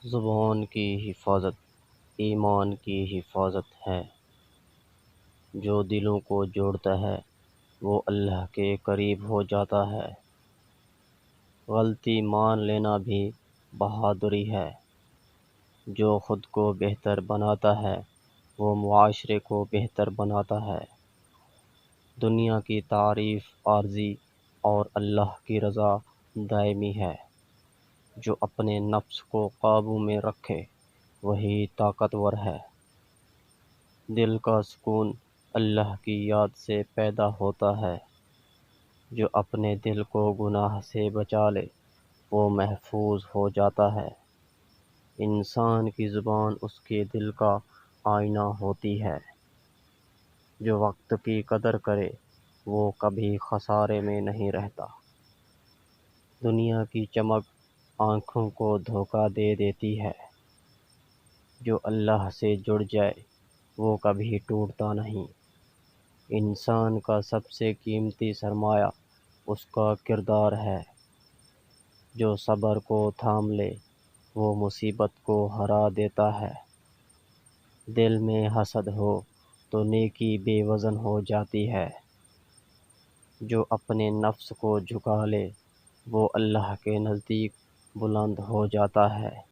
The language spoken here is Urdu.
زبان کی حفاظت ایمان کی حفاظت ہے۔ جو دلوں کو جوڑتا ہے وہ اللہ کے قریب ہو جاتا ہے۔ غلطی مان لینا بھی بہادری ہے۔ جو خود کو بہتر بناتا ہے وہ معاشرے کو بہتر بناتا ہے۔ دنیا کی تعریف عارضی اور اللہ کی رضا دائمی ہے۔ جو اپنے نفس کو قابو میں رکھے وہی طاقتور ہے۔ دل کا سکون اللہ کی یاد سے پیدا ہوتا ہے۔ جو اپنے دل کو گناہ سے بچا لے وہ محفوظ ہو جاتا ہے۔ انسان کی زبان اس کے دل کا آئینہ ہوتی ہے۔ جو وقت کی قدر کرے وہ کبھی خسارے میں نہیں رہتا۔ دنیا کی چمک آنکھوں کو دھوکہ دے دیتی ہے۔ جو اللہ سے جڑ جائے وہ کبھی ٹوٹتا نہیں۔ انسان کا سب سے قیمتی سرمایہ اس کا کردار ہے۔ جو صبر کو تھام لے وہ مصیبت کو ہرا دیتا ہے۔ دل میں حسد ہو تو نیکی بے وزن ہو جاتی ہے۔ جو اپنے نفس کو جھکا لے وہ اللہ کے نزدیک بلند ہو جاتا ہے۔